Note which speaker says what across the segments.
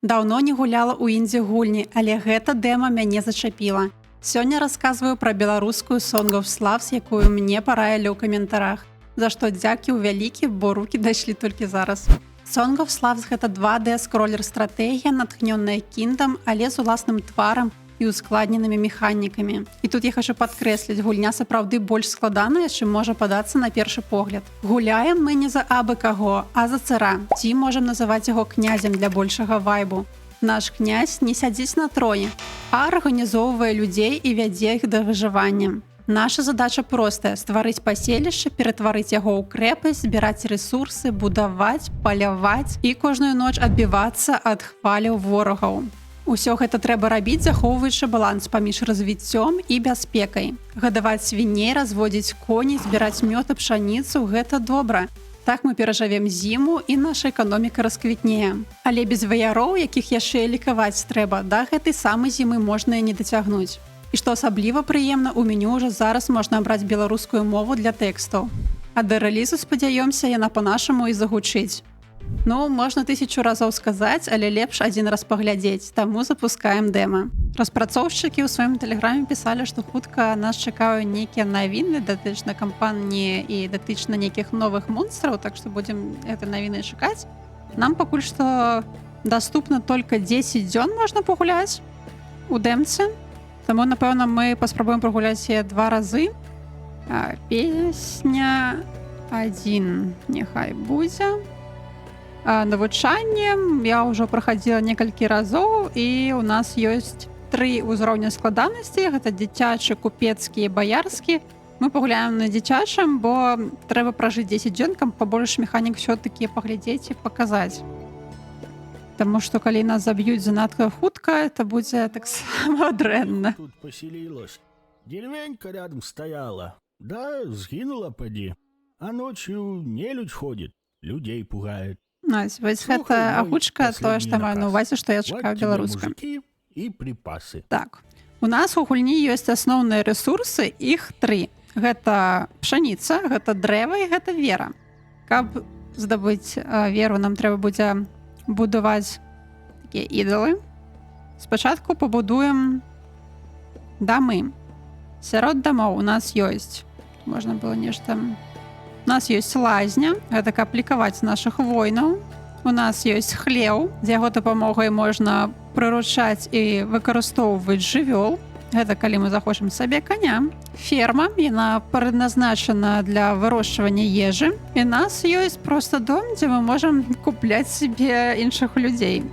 Speaker 1: Даўно не гуляла ў індзі-гульні, але гэта дэма мяне зачапіла. Сёння расказваю пра беларускую Song of Slaves, якую мне параілі ў каментарах. За што дзякую вялікі, бо рукі дайшлі толькі зараз. Song of Slaves гэта 2D скроллер-стратэгія, натхнённая кіндам, але з уласным тварам і ускладненымі механікамі. І тут я хачу падкрэсліць, гульня сапраўды больш складаная, чым можа падацца на першы погляд. Гуляем мы не за абы каго, а за цара. Ці можам называць яго князем для большага вайбу. Наш князь не сядзіць на троне, а арганізоўвае людзей і вядзе іх да выжывання. Наша задача простая: стварыць паселішча, ператварыць яго ў крэпасць, збіраць рэсурсы, будаваць, паляваць і кожную ноч адбівацца ад хваляў ворагаў. Усё гэта трэба рабіць, захоўваючы баланс паміж развіццём і бяспекай. Гадаваць свіней, разводзіць коней, збіраць мёд і пшаніцу – гэта добра. Так мы перажывем зіму і наша эканоміка расквітнее. Але без ваяроў, якіх яшчэ лікаваць трэба, да гэтай самай зімы можна і не дацягнуць. І што асабліва прыемна, у меню ўжо зараз можна абраць беларускую мову для тэкстаў. А да рэлізу, спадзяёмся, яна па-нашаму і загучыць. Ну, можна 1000 разоў сказаць, але лепш адзін раз паглядзець, таму запускаем дэма. Распрацоўшчыкі ў сваім тэлеграме пісалі, што хутка нас чакаюць нейкія навіны датычна кампаніі і датычна нейкіх новых монстраў, так што будзем гэтай навіны чакаць. Нам пакуль што даступна толькі 10 дзён можна пагуляць у дэмцы, таму, напэўна, мы паспрабуем прагуляць яе 2 разы. Песня 1 няхай будзе. Навучанне я ўжо прахадзіла некалькі разоў, і у нас ёсць 3 ўзроўня складанасці. Гэта дзіцячы, купецкі і баярскі. Мы пагуляем на дзіцячым, бо трэба пражыць 10 дзён, каб пабольш механік ўсё-такі паглядзець і паказаць. Таму што калі нас заб'юць занадта хутка, это будзе таксама дрэнна.
Speaker 2: Тут поселилась. Деревенька рядом стояла. Да, сгинула поди. А ночью нелюдь ходит, людей пугает.
Speaker 1: Вось гэта агучка, тое, што маю на ўвазе, што я чакаю беларускай.
Speaker 2: І припасы.
Speaker 1: Так. У нас у гульні ёсць асноўныя рэсурсы, іх 3. Гэта пшаніца, гэта дрэва і гэта вера. Каб здабыць веру, нам трэба будзе будаваць такія ідалы. Спачатку пабудуем дамы. Сярод дамоў у нас ёсць, можна было нешта... У нас ёсць лазня, гэта каб лікаваць нашых воінаў. У нас ёсць хлеў, з яго дапамогай можна прыручаць і выкарыстоўваць жывёл. Гэта калі мы захочам сабе каня. Ферма, яна прадназначана для вырошчвання ежы. І нас ёсць проста дом, дзе мы можам купляць сабе іншых людзей.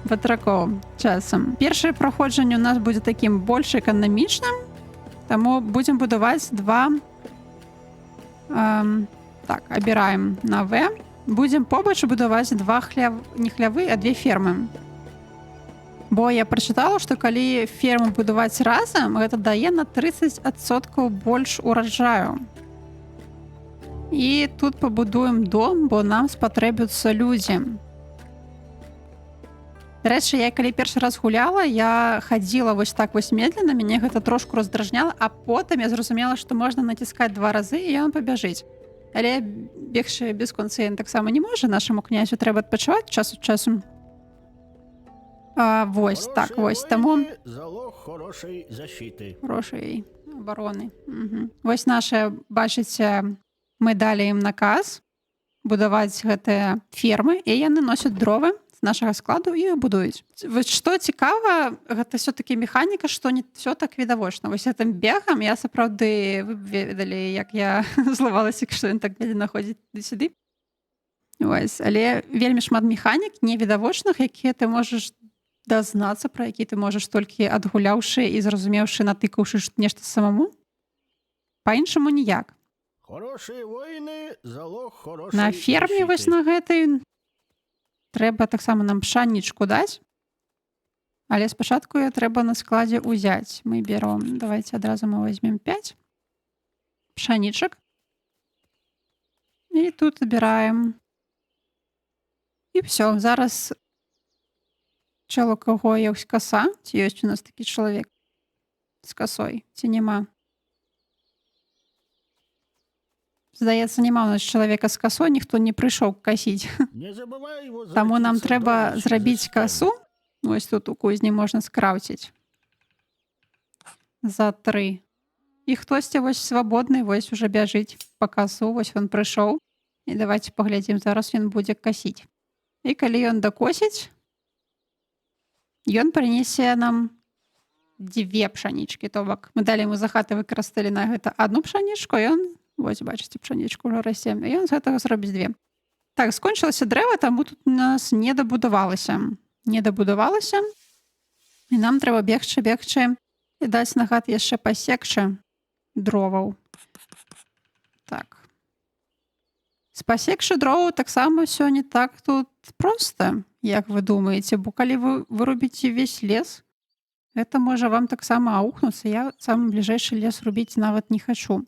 Speaker 1: Батракоў часам. Першае праходжанне у нас будзе такім больш эканамічным, таму будзем будаваць 2... Так, абіраем на В. Будзем побач будаваць 2 не хлявы, а 2 фермы. Бо я прачытала, што калі ферму будаваць разам, гэта дае на 30% больш ураджаю. І тут пабудуем дом, бо нам спатрэбяцца людзі. Рэчы, я калі першы раз гуляла, я хадзіла вось так вось медленно, мяне гэта трошку раздражняла, а потым я зразумела, што можна націскаць 2 разы, і ён пабяжыць. Але бегшы без конца таксама не можа, нашаму князю трэба адпачываць час ад часу. Вось, так, вось, таму...
Speaker 2: Залог хорошай защиты.
Speaker 1: Хорошай абароны. Вось наша, бачыце, мы далі ім наказ будаваць гэтыя фермы, і яны носяць дровы з нашага складу і будуюць. Вось што цікава, гэта все-таки механіка, што не все так відавочна. Вось гэтым бегам я сапраўды, вы б ведалі, як я злавалася, што ён так медленно ходзіць сюды. Вось, але вельмі шмат механік невідавочных, якія ты можаш дазнацца, пра які ты можаш толькі адгуляўшы і зразумеўшы, натыкаўшы нешта самому. Па-іншаму ніяк.
Speaker 2: Хорошыя воіны, залог хорошай
Speaker 1: На ферме
Speaker 2: защиты.
Speaker 1: вось на гэтай трэба таксама нам пшанічку даць. Але спачатку я трэба на складзе ўзяць. Мы берем, давайте адразу мы возьмем 5 пшанічак. І тут абіраем. І все, зараз чел, у кого ёсць коса, ці ёсць у нас такі чалавек з косой, ці няма. Здаецца, няма у нас чалавека з касой, ніхто не прыйшоў касіць.
Speaker 2: Не забывай его
Speaker 1: Таму нам
Speaker 2: зайти в
Speaker 1: трэба
Speaker 2: садовище
Speaker 1: зрабіць
Speaker 2: за стену.
Speaker 1: касу Ось тут у кузні можна скрафціць. За 3. І хтосьці вось свабодны, вось уже бяжыць па касу, вось ён прыйшоў. І давайте паглядзім, зараз ён будзе касіць. І калі ён дакосіць, ён прынесе нам 2 пшанічкі. То бок мы далі мы за хаты выкарысталі на гэта 1 пшанічку, і ён, вось бачыце, пшанічку ўжо расце, і ён з гэтага зробіць 2. Так, скончылася дрэва, таму тут у нас не дабудавалася. Не дабудавалася. І нам трэба бегчы і даць на хат яшчэ пасекчы дроваў. Так. Спасекшы дроваў таксама ўсё не так тут проста, як вы думаеце, бо калі вы вырубіце весь лес, гэта можа вам таксама аухнуцца. Я самы бліжэйшы лес рубіць нават не хачу.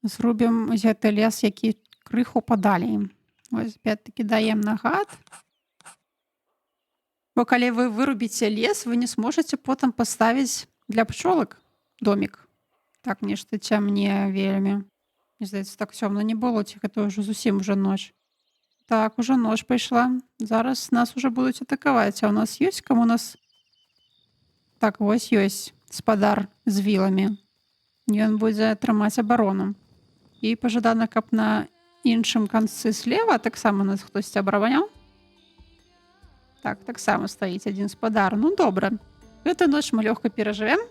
Speaker 1: Зрубім гэты лес, які крыху падалей. Вось опять-таки даем на гад. Бо калі вы вырубіце лес, вы не зможаце потым паставіць для пчолак домік. Так, нешта цямнее вельмі. Мне здаецца, так цёмна не было, ці гэта ўжо зусім уже ноч. Так, уже ноч пайшла. Зараз нас уже будуць атакаваць. А у нас ёсць каму нас... Так, вось ёсць спадар з віламі. Ён будзе трымаць абарону. І пажадана, каб на іншым канцы слева таксама нас хтосьці абараняў. Так, таксама стаіць адзін спадар. Ну, добра. Гэту ноч мы лёгка перажывем.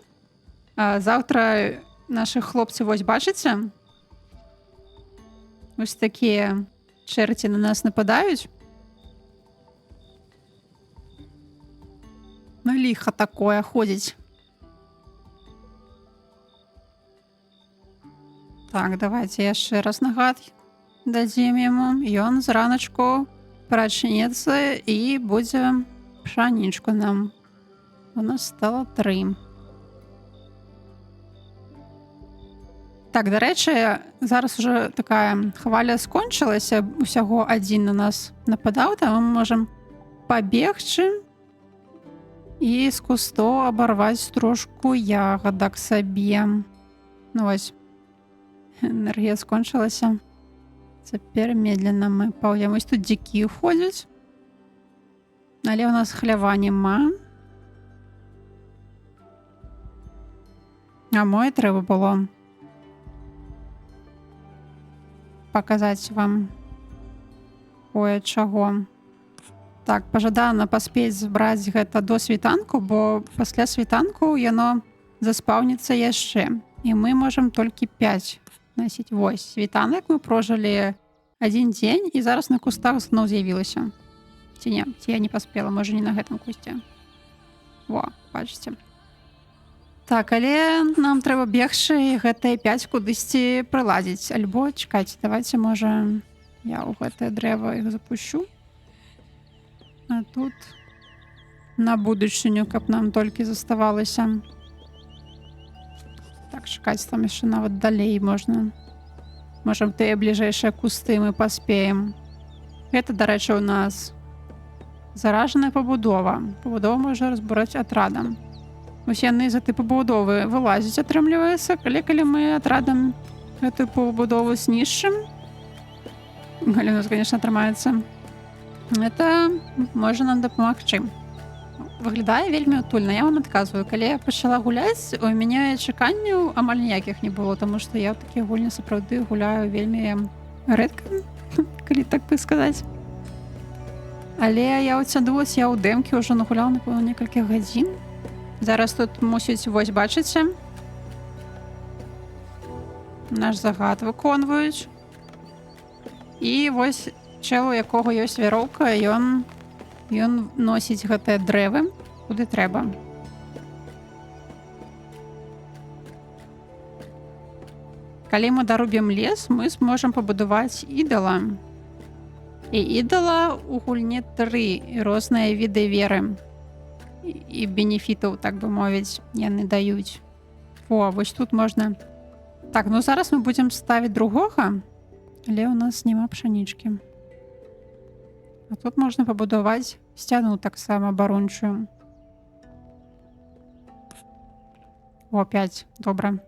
Speaker 1: А заўтра нашы хлопцы, вось бачыце, вось такія чэрці на нас нападаюць. Ну, ліха такое ходзіць. Так, давайте яшчэ раз нагад дадзім яму. Ён зраначку прачнецца і будзе пшанічку нам. У нас стало 3. Так, дарэчы, зараз уже такая хваля скончылася, усяго адзін на нас нападаў, там мы можам пабегчы і з кустоў абарваць трошку ягадак сабе. Ну вось, энергія скончылася. Цяпер медленно мы паўем. Вось тут дзікі ходзяць, але у нас хлява няма. А мо і трэба было паказаць вам кое-чаго. Так, пажадана паспець збраць гэта до світанку, бо пасля світанку яно заспаўніцца яшчэ. І мы можам толькі 5 насіць. Вось, світанак мы прожылі 1 дзень, і зараз на кустах зноў з'явілася. Ці не, ці я не паспела, можа не на гэтым кусце. Во, бачыце. Так, але нам трэба бегчы і гэтыя 5 кудысьці прыладзіць. Альбо, чакайце, давайте, можа, я ў гэтае дрэва іх запущу. А тут на будучыню, каб нам толькі заставалася. Так, чакайце, там яшчэ нават далей можна. Можам тыя бліжэйшыя кусты мы паспеем. Гэта, дарэчы, у нас заражаная пабудова. Пабудова можа разбураць атрадам. Вось яны за тыпу пабудовы вылазіць, атрымліваецца, калі мы атрадам гэтую пабудову знішчым. Калі у нас, конечно, атрымаецца. Это можа нам дапамагчы. Выглядае вельмі утульна, я вам адказваю. Калі я пачала гуляць, у мяне чаканняў амаль ніякіх не было, таму што я ў такія гульні сапраўды гуляю вельмі рэдка, калі так бы сказаць. Але я ўцягнулася, я ў дэмкі ўжо нагуляла, напэўна, некалькі гадзін. Зараз тут мусіць, вось бачыце, наш загад выконваюць. І вось чэл, у якога ёсць вяроўка, ён носіць гэтыя дрэвы куды трэба. Калі мы дарубім лес, мы зможам пабудаваць ідала. І ідала у гульні 3 розныя віды веры. І бенефітаў, так бы мовіць, яны даюць. О, вось тут можна... Так, ну зараз мы будзем ставіць другога, але ў нас няма пшанічкі. А тут можна пабудаваць сцяну таксама абарончую. О, 5, добра.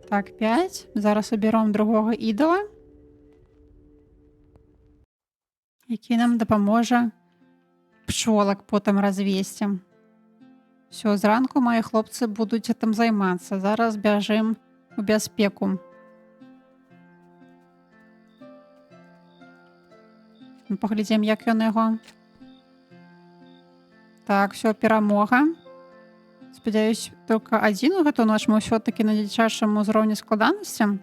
Speaker 1: Так, 5. Зараз абяром другога ідала, які нам дапаможа пчолак потым развесці. Всё, зранку мае хлопцы будуць гэтым займацца. Зараз бяжым у бяспеку. Паглядзім, як ён яго. Так, всё, перамога. Спадзяюсь, только адзін у гэту ноч мы ўсё-такі на дзіцячым узроўні складанасці.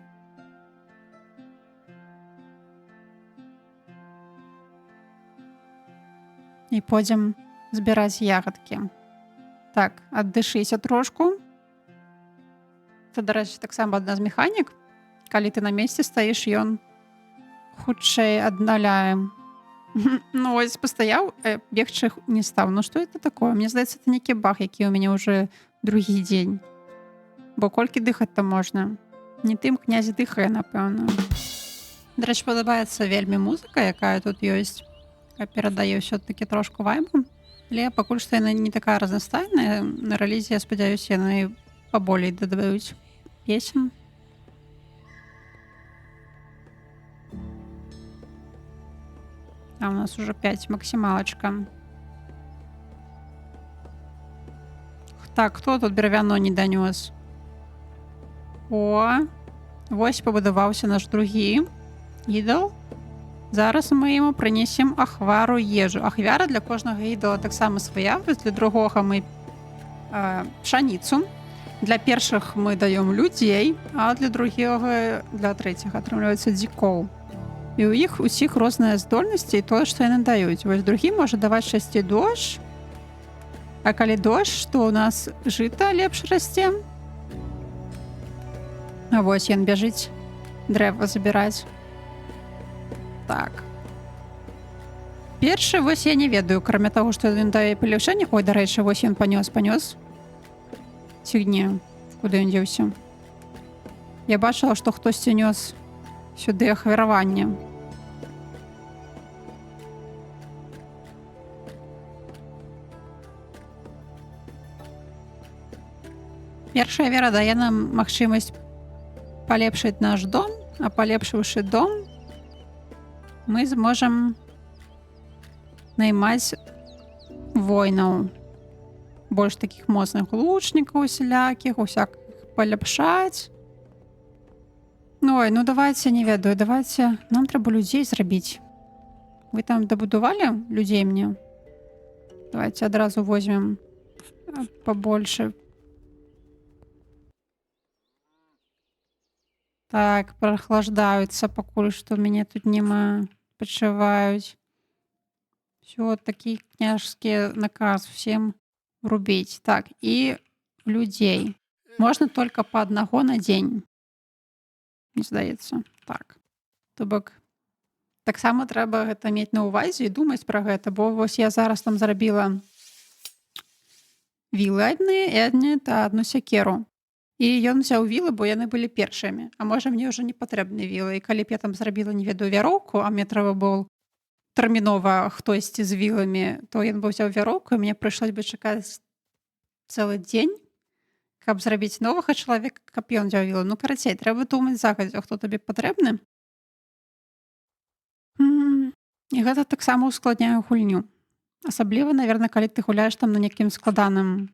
Speaker 1: І пойдзем збіраць ягадкі. Так, аддышыся трошку. Це, да рэчы, таксама адна з механік. Калі ты на месцы стаіш, ён хутчэй адналяе. Ну, ось пастаяў, бегчы не стаў. Ну, што это такое? Мне здаецца, это нейкі баг, які ў мяне ўжо другі дзень. Бо колькі дыхаць-то можна? Не тым князь дыхае, напэўна. Да рэчы, падабаецца вельмі музыка, якая тут ёсць. Перадае ўсё-такі трошку вайбу. Але пакуль што яна не такая разнастайная. На рэлізе, я спадзяюсь, яны паболей дадаюць песен. А у нас уже 5 максималочка. Так, хто тут драўляно не данёс? О, вось пабудаваўся наш другі ідал. Зараз мы яму прынесем ахвару ежу. Ахвяра для кожнага ідала таксама свая. Для другога мы пшаніцу. Для першых мы даём людзей, а для другога, для трэцяга атрымліваецца дзікоў. І ў іх усіх розныя здольнасці і тое, што яны даюць. Вось другі можа даваць шасці дождж. А калі дождж, то ў нас жыта лепш расце. А вось ён бяжыць дрэва забіраць. Так. Першы, вось я не ведаю, акрамя таго, што ён дае палепшэнне. Ой, дарэчы, вось ён панёс. Ці не, куды ён дзеўся? Я бачыла, што хтосьці нёс сюды ахвяраванне. Першая вера дае нам магчымасць палепшыць наш дом, а палепшыўшы дом, мы зможам наймаць воінаў. Больш такіх моцных лучнікаў усялякіх, усякіх паляпшаць. Ой, ну давайте, не ведаю, давайте, нам трэба людзей зрабіць. Вы там дабудувалі людзей мне? Давайте адразу возьмем побольше. Так, прохлаждаюцца, пакуль што мяне тут нема, пачываюць. Всё, такі княжскі наказ всем рубіць. Так, і людзей. Можна только па аднаго на дзень. Не здаецца. Так. То бок, таксама трэба гэта мець на ўвазе і думаць пра гэта, бо вось я зараз там зрабіла вілы адны та адну сякеру. І ён взяў вілы, бо яны былі першымі. А можа, мне ўжо не патрэбны вілы. І калі б я там зрабіла, не ведаю, вяроўку, а мне трэба было тэрмінова хтосьці з віламі, то ён бы ўзяў вяроўку, і мне прыйшлось бы чакаць цэлы дзень, каб зрабіць новага чалавека, каб ён взяў вілы. Ну, карацей, трэба думаць загадзя, хто табе патрэбны. І гэта таксама ускладняе гульню. Асабліва, наверное, калі ты гуляеш там на нейкім складаным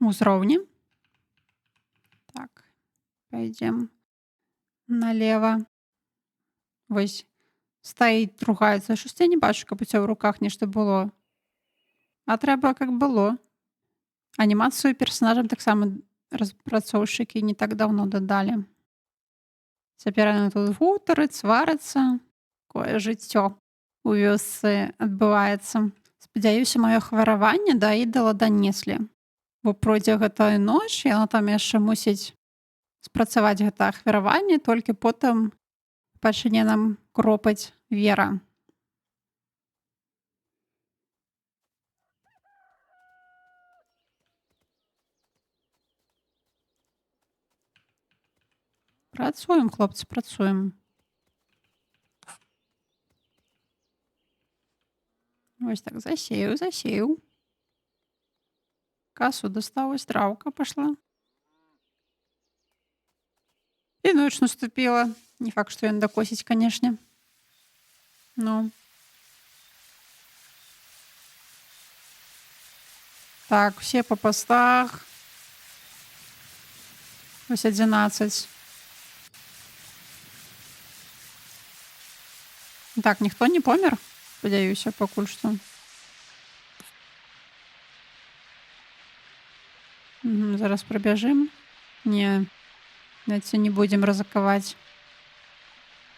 Speaker 1: узроўні. Так, пойдем налево. Вось стаіць, ругаецца. Щось я не бачу, каб у цябе ў руках нешта было. А трэба, как было. Анімацыю персонажам таксама распрацоўшчыкі не так даўно дадалі. Цяпер яны тут гутараць, сварацца. Такое жыццё у вёсцы адбываецца. Спадзяюся, маё хвараванне да ідала данеслі. Бо пройдзе гэтая ноч, яна там яшчэ мусіць спрацаваць гэта ахвяраванне, толькі потым пачне нам кропаць вера. Працуем, хлопцы, працуем. Вось так, засеяў. Касу дастаў, ось траўка пашла. І ноч наступіла. Не факт, што ён дакосіць, канешне. Ну. Так, все по постах. Ось 11. Так, ніхто не помер? Спадзяюся, пакуль што. Зараз прабяжым. Не, давайте не будзем рызыкаваць.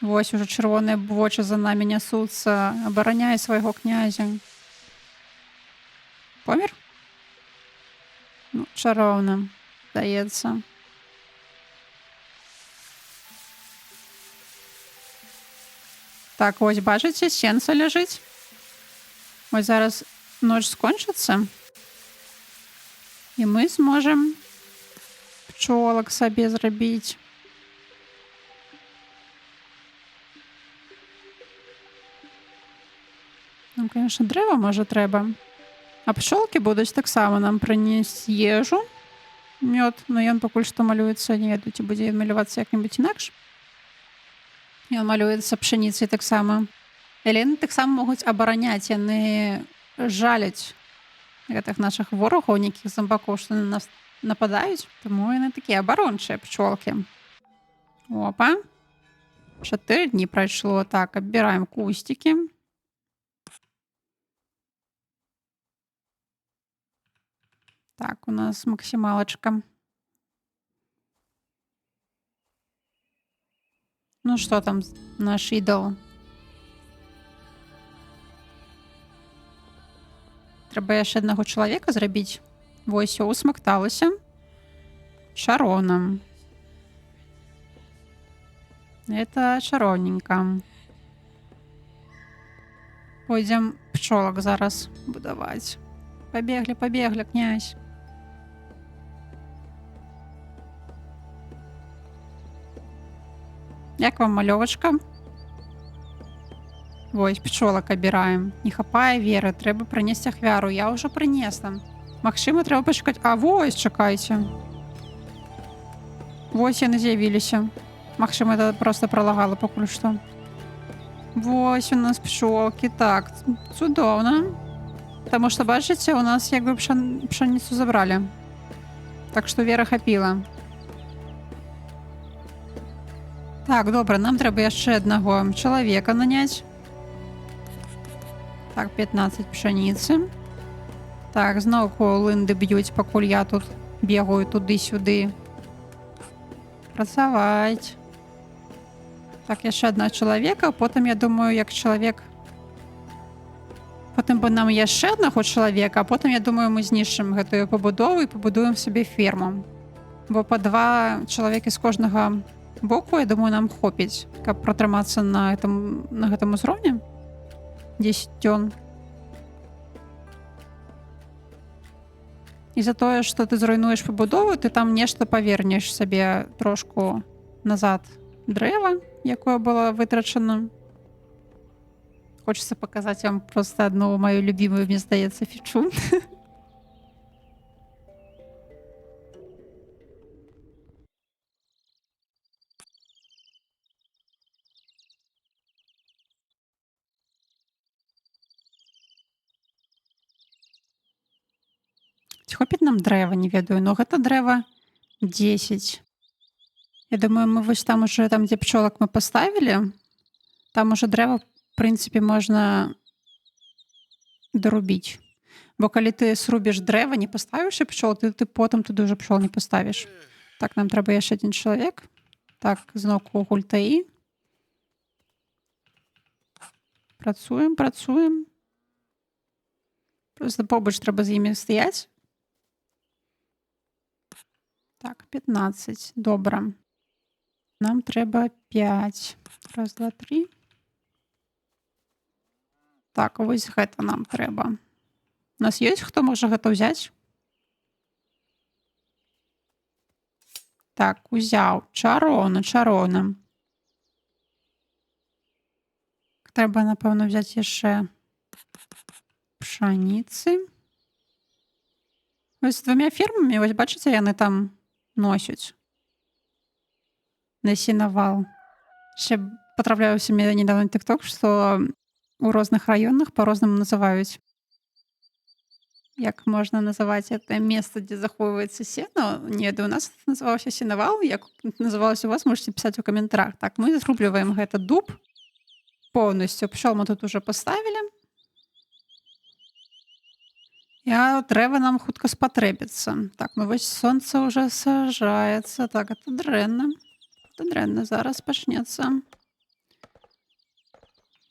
Speaker 1: Вось ужо чырвоныя вочы за намі нясуцца. Абараняй свайго князя. Помер? Ну, чароўна, здаецца. Так, вось, бачыце, сенца ляжыць. Вось зараз ноч скончыцца. І мы зможам пчолак сабе зрабіць. Ну, конечно, дрэва, можа, трэба. А пчолкі будуць таксама нам прынесць ежу. Мёд, но ён пакуль што малюецца, не ведаю, ці будзе ён малювацца як-небудзь інакш. Ён малюецца пшаніцай таксама. Але яны таксама могуць абараняць, яны жаляць гэтых нашых ворагаў, нейкіх зомбакоў, што на нас нападаюць. Таму яны такія абарончыя пчолкі. Опа. 4 дні прайшло. Так, абіраем кусцікі. Так, у нас максімалачка. Ну што там наш ідол? Трэба яшчэ аднаго чалавека зрабіць. Вось, усмакталася. Чароўна. Это чароўненька. Пойдзем пчолак зараз будаваць. Пабеглі, пабеглі, князь. Як вам малёвачка? Вось, пчолак абіраем. Не хапае веры, трэба прынесці ахвяру. Я ўжо прынесла. Магчыма, трэба пачакаць. А вось, чакайце. Вось яны з'явіліся. Магчыма, это проста пралагала пакуль што. Вось у нас пчолкі. Так, цудоўна. Таму што, бачыце, у нас як бы пшаніцу забралі. Так што вера хапіла. Так, добра, нам трэба яшчэ аднаго чалавека наняць. Так, 15 пшаніцы. Так, зноўку лынды б'юць, пакуль я тут бегаю туды-сюды. Працаваць. Так, яшчэ адна чалавека, потым, я думаю, як чалавек... Потым бы нам яшчэ аднаго чалавека, а потым, я думаю, мы знішчым гэтую пабудову і пабудуем сабе ферму. Бо па 2 чалавекі з кожнага боку, я думаю, нам хопіць, каб пратрымацца на гэтым узроўні. 10 дзён. І за тое, што ты зруйнуеш пабудову, ты там нешта павернеш сабе трошку назад дрэва, якое было вытрачана. Хочется паказаць вам проста адну маю любімую, мне здаецца, фічу. Ці хопіць нам дрэва, не ведаю, но гэта дрэва 10. Я думаю, мы вось там уже, там, дзе пчолак мы паставілі, там уже дрэва, в прынцыпе, можна дарубіць. Бо калі ты срубіш дрэва, не паставіўшы пчол, ты потым туды уже пчол не паставіш. Так, нам трэба яшчэ адзін чалавек. Так, зноўку гультаі. Працуем, працуем. Просто побач трэба з імі стаяць. Так, 15. Добра. Нам трэба 5. Раз, два, 3. Так, вось гэта нам трэба. У нас ёсць хто можа гэта ўзяць? Так, узяў. Чароўна, чароўна. Трэба, напэўна, взяць яшчэ пшаніцы. Вось з 2 фермамі, вось бачыце, яны там носяць на сенавал. Ще потрапляўся мне недавно тик-ток, што у розных раёнах па-рознаму называюць як можна называць это месца, дзе захоўваецца сено. Не ведаю, у нас называўся сенавал, як называлася у вас, можете пісаць у каментарах. Так, мы зрубліваем гэты дуб поўнасцю. Пчол мы тут уже поставілі. А дрэва нам хутка спатрэбіцца. Так, ну вось сонца уже сажаецца. Так, это дрэнна. Это дрэнна. Зараз пачнецца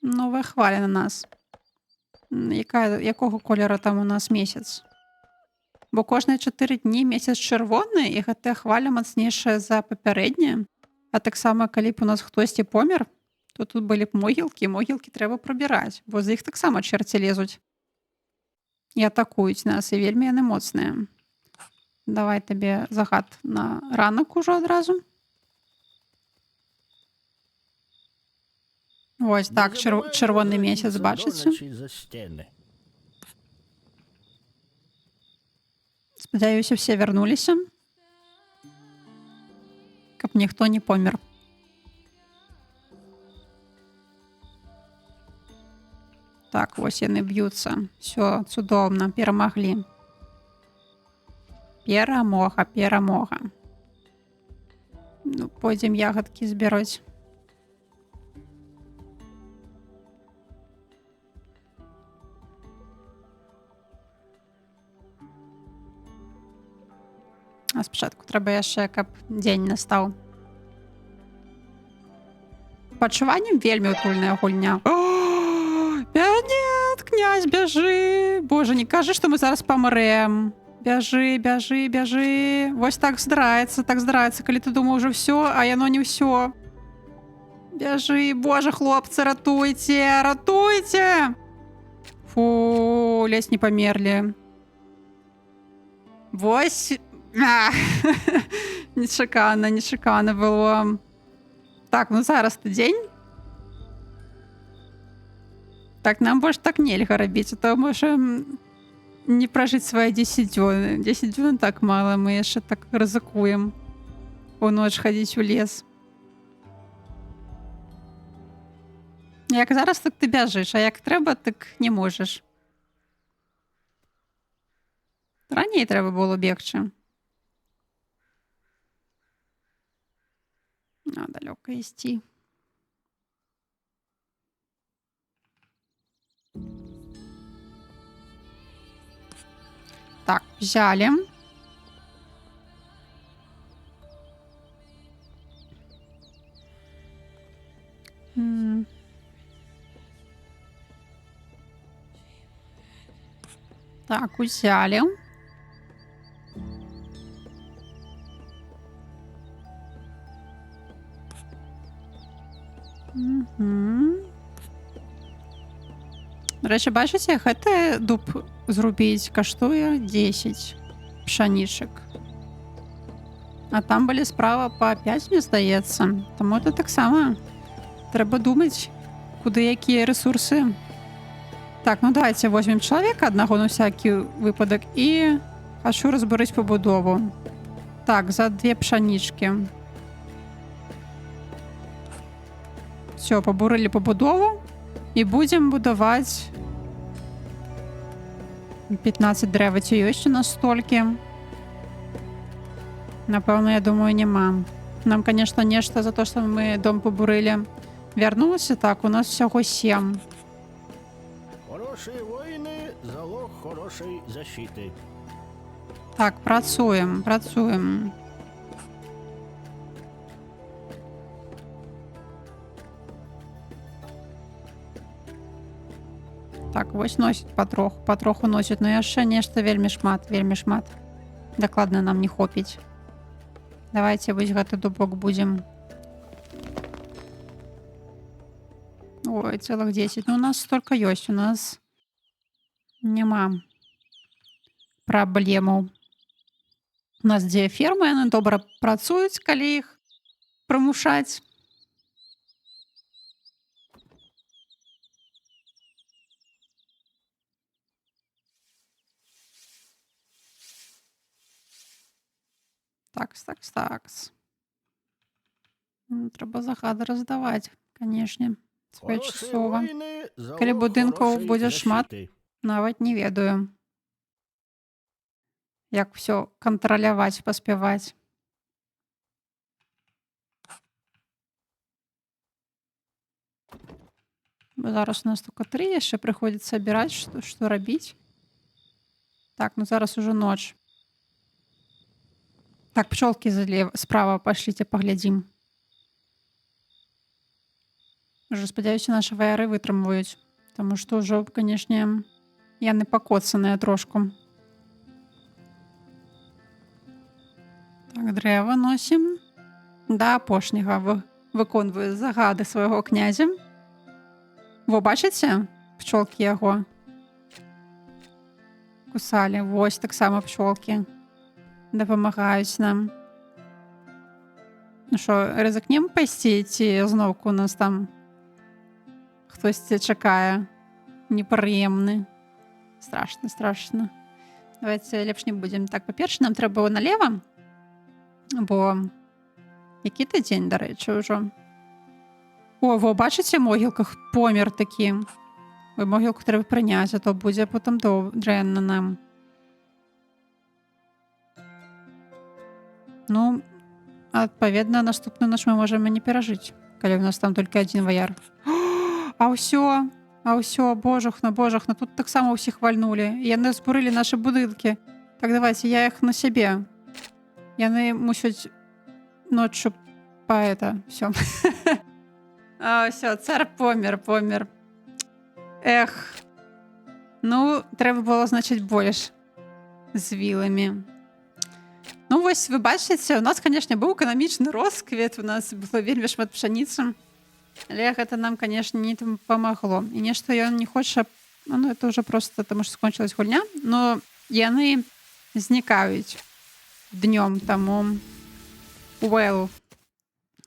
Speaker 1: новая хваля на нас. Якога колера там у нас месяц? Бо кожныя 4 дні месяц чырвоны, і гэтая хваля мацнейшая за папярэднія. А таксама, калі б у нас хтосьці помер, то тут былі б могілкі трэба прабіраць, бо з іх таксама чэрці лезуць. І атакуюць нас, і вельмі яны моцныя. Давай табе загад на ранак ужо адразу. Вось так, чырвоны месяц, бачыце? Спадзяюся, все вярнуліся, каб ніхто не помер. Так, вось яны б'юцца. Всё, цудоўна, перамаглі. Перамога. Ну, пойдзем ягадкі збіраць. А спачатку трэба яшчэ, каб дзень настаў. Па адчуванням вельмі утульная гульня. Нет, князь, бяжы. Боже, не кажы, што мы зараз памрэм. Бяжы. Вось так здараецца, калі ты думаў ужо ўсё, а яно не ўсё. Бяжы, боже, хлопцы, ратуйце. Фу, ледзь не памерлі. Вось. Нечакана было. Так, ну зараз ты дзень. Так, нам больш так нельга рабіць, а то можам не пражыць свае 10 дзён. 10 дзён так мала, мы яшчэ так рызыкуем у ноч хадзіць у лес. Як зараз, так ты бяжыш, а як трэба, так не можаш. Раней трэба было бегчы. А, далёка ісці. Так, взяли. Так, взяли. До рэчы, бачыце, гэты дуб зрубіць каштуе 10 пшанічак. А там былі справа па 5, мне здаецца. Таму это таксама трэба думаць, куды якія рэсурсы. Так, ну давайте возьмем чалавека аднаго на всякі выпадак і хачу разбурыць пабудову. Так, за 2 пшанічкі. Все, пабурылі пабудову і будзем будаваць 15 дрэва. Ці ёсць у нас столькі? Напэўна, я думаю, няма. Нам, конечно, нешта за то, што мы дом пабурылі, вярнулася. Так, у нас всяго 7.
Speaker 2: Хорошие воины — залог хорошей защиты.
Speaker 1: Так, працуем. Так, вось носіць патроху носіць, но яшчэ нешта вельмі шмат. Дакладна нам не хопіць. Давайте вось гэты дубок будзем. Ой, цэлых 10. Ну, у нас столько ёсць, у нас няма праблемаў. У нас дзе фермы, яны добра працуюць, калі іх прымушаць. Такс. Трэба загады раздаваць, канешне, своечасова. Калі будынкаў будзе шмат, нават не ведаю. як все кантраляваць, паспяваць. Зараз у нас только 3, яшчэ прыходзіцца абіраць, што рабіць. Так, ну зараз уже ноч. Так, пчолкі справа пашліце паглядзім. Уже спадзяюся, нашы ваяры вытрымваюць, таму што ўжо, канешне, яны пакоцаныя трошку. Так, дрэва носім. Да апошняга выконваю загады свайго князя. Во, бачыце? Пчолкі яго кусалі. Вось таксама пчолкі дапамагаюць нам. Ну што, рызыкнем пайсці, ці зноўку у нас там хтосьці чакае непрыемны? Страшна. Давайте лепш не будзем. Так, па-перше, нам трэба налева, бо які-то дзень, дарэчы, ўжо. О, во, бачыце, могілка помер такі. Ой, могілку трэба прыняць, а то будзе потым дрэнна нам. Ну, адпаведна, наступную ноч мы можам і не перажыць, калі ў нас там толькі адзін ваяр. А ўсё, божахна, тут таксама ўсіх вальнулі. Яны збурылі нашы будынкі. Так, давайте, я іх на сябе. Яны мусяць ноччу всё. Всё, цар помер. Эх. Ну, трэба было, значыць, больш з віламі. Ну, вось, вы бачыце, у нас, канешне, быў эканамічны росквет, у нас было вельмі шмат пшаніцы, але гэта нам, канешне, не памагло. І нешта ён не хоча, ну, это ўжо просто таму, што скончылась гульня, но яны знікаюць днём, таму well.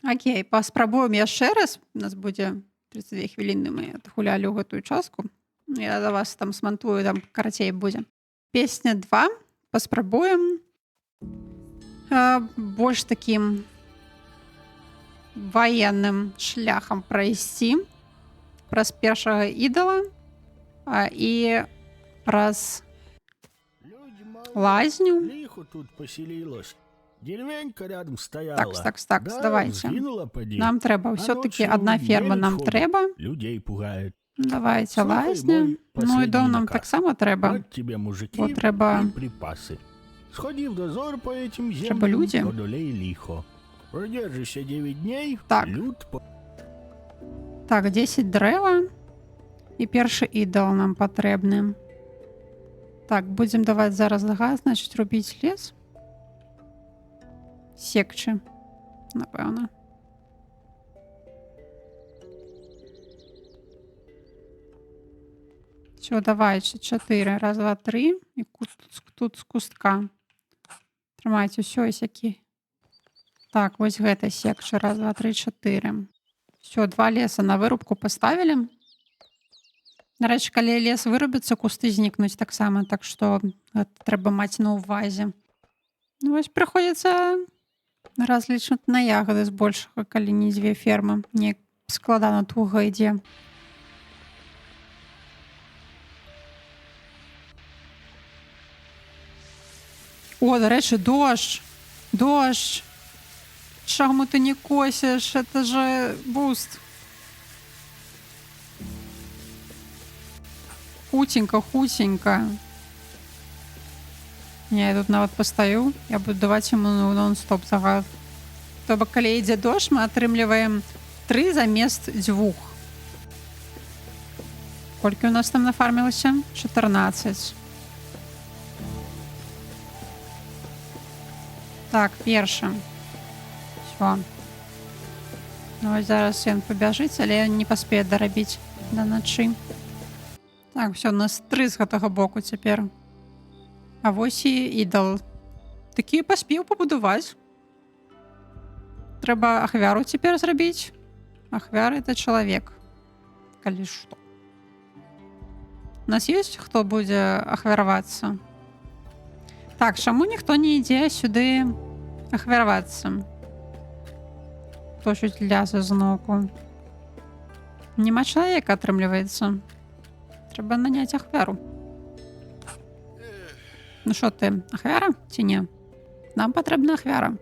Speaker 1: Окей, паспрабуем яшчэ раз. У нас будзе 32 хвіліны, мы адгулялі ў гэтую частку. Я за вас там смантую, там карацей будзе. Песня 2. Паспрабуем больш такім ваенным шляхам прайсці праз першага ідала і праз лазню.
Speaker 2: Лихо тут поселилось. Деревенька рядом стояла.
Speaker 1: Так, давайте. Нам трэба ўсё-таки одна ферма нам трэба.
Speaker 2: Людей пугает.
Speaker 1: Давайте лазню. Ну і дом нам таксама трэба.
Speaker 2: Вот тебе, мужики,
Speaker 1: Бо трэба
Speaker 2: и припасы. Сходи в дозор по этим
Speaker 1: Трэба
Speaker 2: землям,
Speaker 1: людзі.
Speaker 2: одолей лихо. Продержишься 9 дней,
Speaker 1: Так.
Speaker 2: люд
Speaker 1: Так, 10 дрэва. І першы ідол нам патрэбны. Так, будзем даваць зараз загад, значыць, рубіць лес. Секчы, напэўна. Всё, давайте 4. Раз, два, 3. І тут з кустка. Трымайце ўсё, сякі. Так, вось гэта секча. Раз, два, 3, 4. Всё, 2 леса на вырубку паставілі. Нарэчы, калі лес вырубіцца, кусты знікнуць таксама, так што трэба маць на ўвазе. Ну, вось прыходзіцца разлічваць на ягады збольшага, калі не 2 фермы. Неяк складана туга ідзе. О, дарэчы, дождж. Чаму ты не косіш? Это же буст. Хутенька. Не, я тут нават пастаю. Я буду даваць яму нон-стоп загад. То бок, калі ідзе дождж, мы атрымліваем 3 замест 2. Колькі у нас там нафармілася? 14. Так, першы. Всё. Ну, вось зараз ён пабяжыць, але не паспее дарабіць да начы. Так, все, у нас 3 з гэтага боку цяпер. А вось і ідол. Такі паспеў пабудаваць. Трэба ахвяру цяпер зрабіць. Ахвяр — это чалавек. Калі што. У нас ёсць хто будзе ахвяравацца? Так, чаму ніхто не ідзе сюды ахвяравацца? Тошуць лясы зноўку. Няма чалавека, атрымліваецца. Трэба наняць ахвяру. Ну що ти, ахвяра чи ні? Нам потрібна ахвяра.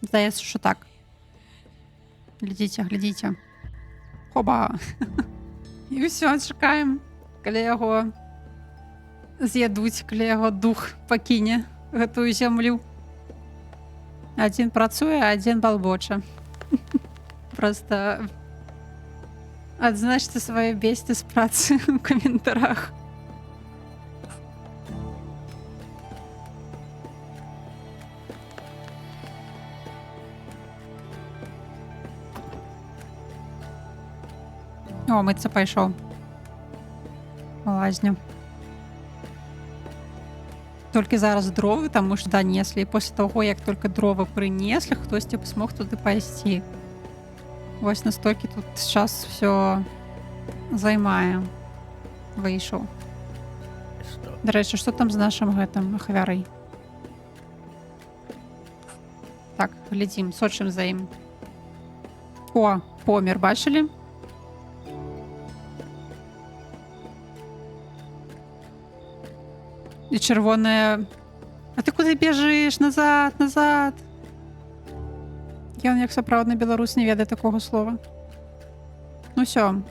Speaker 1: Здається, що так. Глядіть, глядіть. Хоба. І все, чекаємо, коли його з'їдуть, коли його дух покине гэтую землю. Один працує, а один балбоче. Просто адзначце свае бесці з працы у каментарах. О, мыцца пайшоў. Лазня. Толькі зараз дровы, таму што данеслі. І пасля таго, як толькі дровы прынеслі, хтосьці б смог туды пайсці. Вось настолькі тут час все займае. Выйшаў. Дарэчы, што там з нашым гэтым ахвярай? Так, глядзім, сочым за ім. О, помер, бачылі? І чырвоная... А ты куды бежыш? Назад, назад! Ён, як сапраўдны беларус, не ведае такога слова. Ну ўсё.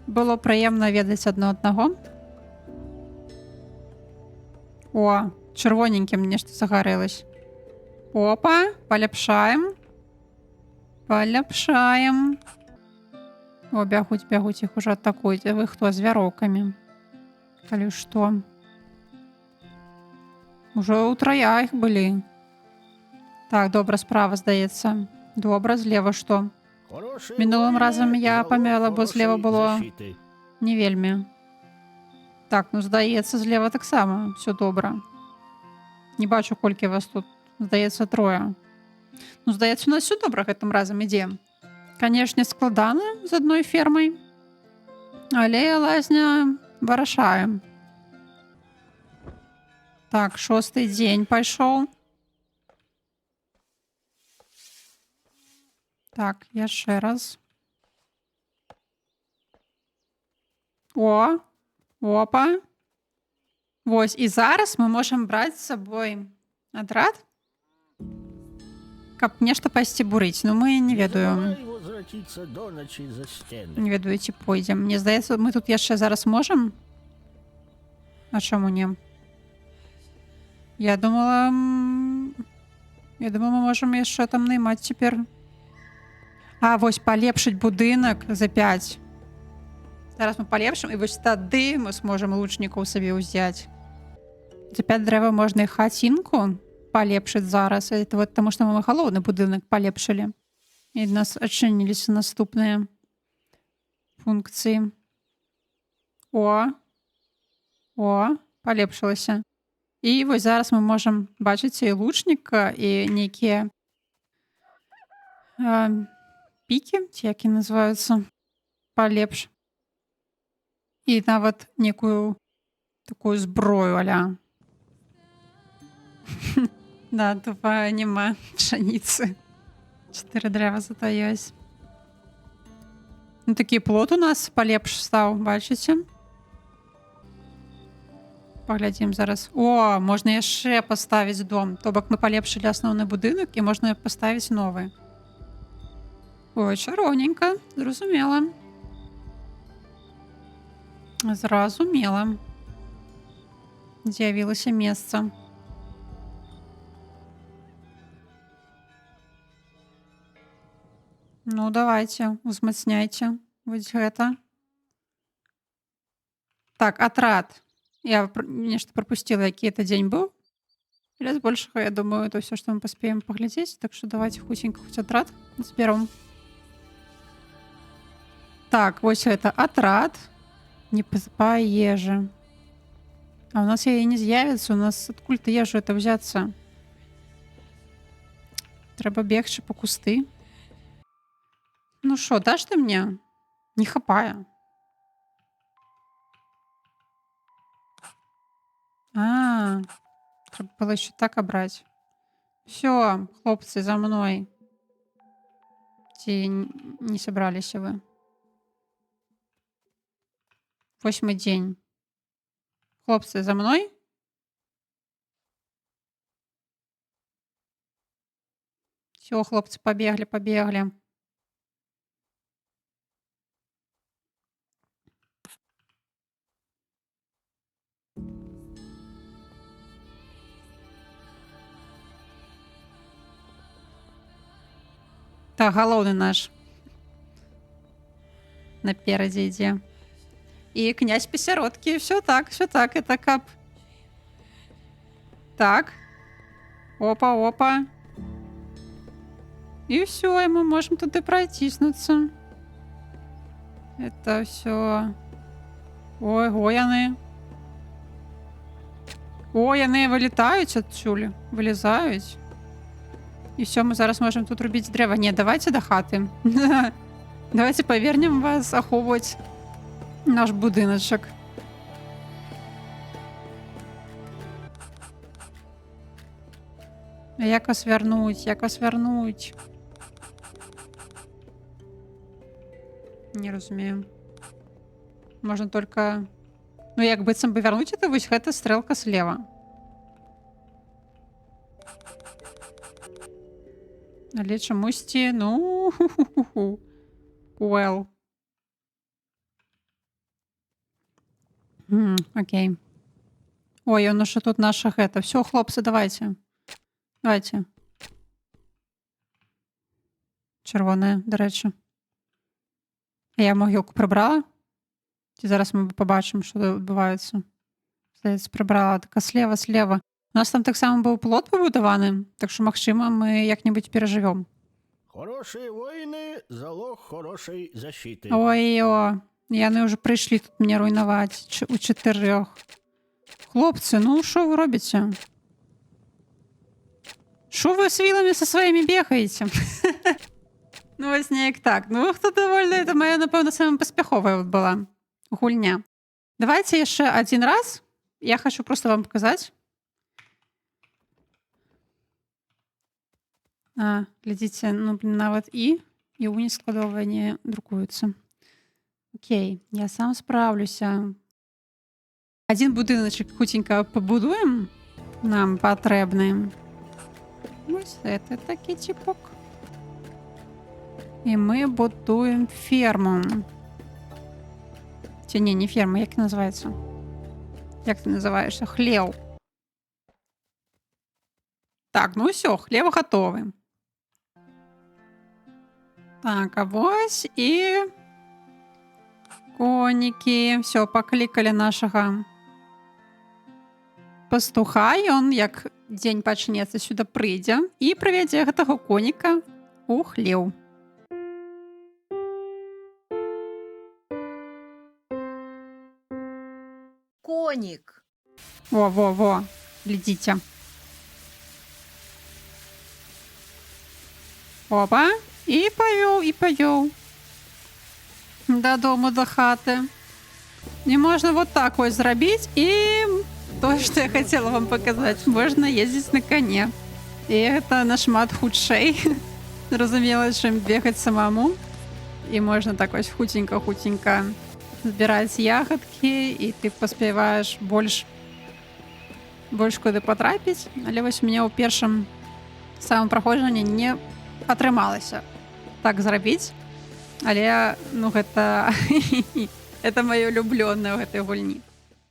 Speaker 1: Было прыемна ведаць адно аднаго. О, чырвоненькім нешта загарэлась. Опа, паляпшаем. Паляпшаем. О, бягуць, бягуць, іх ужо атакуюць. А вы хто, з вяроўкамі? Калі што? Ужо ўтрая іх былі. Так, добра, справа, здаецца. Добра, злева што? Мінулым разам я памяла, бо злева было не вельмі. Так, ну здаецца, злева таксама все добра. Не бачу, колькі вас тут. Здаецца, трое. Ну, здаецца, у нас все добра гэтым разам ідзе. Канешне, складана з адной фермай, але лазня вырашаем. Так, 6-й дзень пайшоў. Так, яшчэ раз. О, опа. Вось, і зараз мы можам браць з сабой адрад, каб нешта пайсці бурыць. Ну, мы не ведаю. Не ведаю, ці пойдзем. Мне здаецца, мы тут яшчэ зараз можам? А чаму не? Я думала, мы можам яшчэ там наймаць цяпер. А, вось, палепшыць будынак за 5. Зараз мы палепшым, і вось тады мы сможам лучнікаў сабе ўзяць. За 5 дрэва можна і хацінку палепшыць зараз. Это вот таму, што мы галоўны будынак палепшылі. І ў нас адчыніліся наступныя функцыі. О, палепшылася. І вось зараз мы можам бачыць і лучніка, і нейкія пікі, ці які называюцца, палепш. І нават некую такую зброю аля. Да, тупа няма пшаніцы. 4 дрэва зато ёсць. Ну, такі плот у нас палепш стаў, бачыце? Паглядзім зараз. О, можна яшчэ паставіць дом. То бок мы палепшылі асноўны будынак і можна паставіць новы. Ой, чароўненька, зразумела. Зразумела. З'явілася месца. Ну, давайте, узмацняйте. Вось гэта. Так, атрад. Я нешта пропустила, які это дзень быў. Але збольшага, я думаю, это все, што мы паспеем паглядзець. Так што давайте хутенька хоць атрад збером. Так, вось гэта атрад. Не па ежы. А у нас яе не з'явіцца. У нас адкуль-то ежу это взяцца. Трэба бегчы па кусты. Ну шо, даш ты мне? Не хапае. А, Трэба было еще так абраць. Все, хлопцы, за мной. Ці не сабраліся вы? 8-й дзень. Хлопцы, за мной? Все, хлопцы, побегли, побегли. Так, галоўны наш наперадзе ідзе. І князь пасяродкі. Все так, это кап. Так. Опа, опа. И все, и мы можем туда протиснуться. Это все. Ой, яны. Ой, яны вылетаюць адсюль. Вылезаюць. І все, мы зараз можем тут рубіць дрэва. Не, давайте до хаты. Давайте повернем вас ахоўваць наш будыначак. Як вас вярнуць? Як вас вярнуць? Не разумею. Можна только... Ну, як быццам бы вярнуць, это вось гэта стрэлка слева. Але чамусьці, ну... Well. Окей. Ой, ну що тут наша гэта. Все, хлопцы, давайте. Давайте. Чырвоная, до речі. Я могілку прибрала? Ці зараз ми побачимо, що відбувається. Здається, прибрала. Така слева. У нас там так само був плот побудований, так що, магчыма, ми як-небудь переживемо.
Speaker 2: Хорошие воины — залог хорошей защиты.
Speaker 1: Ой-о, яны уже прийшли тут мене руйнувати у 4. Хлопці, ну що ви робите? Що ви з вілами со своїми бігаєте? Ну, ось неяк так. Ну, хто довольний, це моя, напевно, саме поспіхова була гульня. Давайте ще один раз. Я хочу просто вам показати. Глядите, ну, нават і уні складовыя не друкуюцца. Окей, я сам справлюся. Один будыначак хутенька пабудуем. Нам патрэбны. Вось это такі типок. І мы будуем ферму. Ці не ферма, як называется? Як ты называешься? Хлеў. Так, ну все, хлеў готовы. Так, а вось і конікі. Все, паклікалі нашага пастуха, ён як дзень пачнецца, сюда прыйдзе і прывядзе гэтага коніка у хлеў.
Speaker 3: Коник.
Speaker 1: Во, глядзіце. Опа, і павёў. Дадому, до хаты. І можна вот так вось зрабіць, і то, што я хацела вам паказаць, можна ездзіць на коне. І гэта нашмат хутчэй. Зразумела, чым бегаць самому. І можна так вось хутенька збіраць ягадкі, і ты паспяваеш больш куды патрапіць. Але вось у мяне ў першым самым праходжанні не атрымалася так зрабіць. Але, ну, гэта это маё улюблёнае ў гэтай гульні.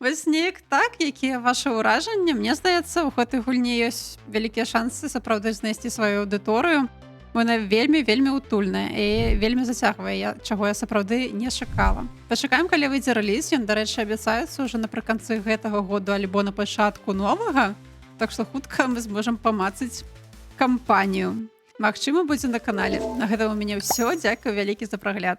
Speaker 1: Вось неяк так, якія вашы ўражанні? Мне здаецца, у гэтай гульні ёсць вялікія шансы сапраўды знайсці сваю аўдыторыю. Вона вельмі утульная і вельмі зацягвае, чаго я сапраўды не чакала. Пачакаем, калі выйдзе рэліз. Ён, дарэчы, абяцаецца ўжо напрыканцы гэтага году альбо на пачатку новага. Так што хутка мы зможам памацаць кампанію. Магчыма, будзе на канале. На гэта ў мяне ўсё. Дзякую вялікі за прагляд.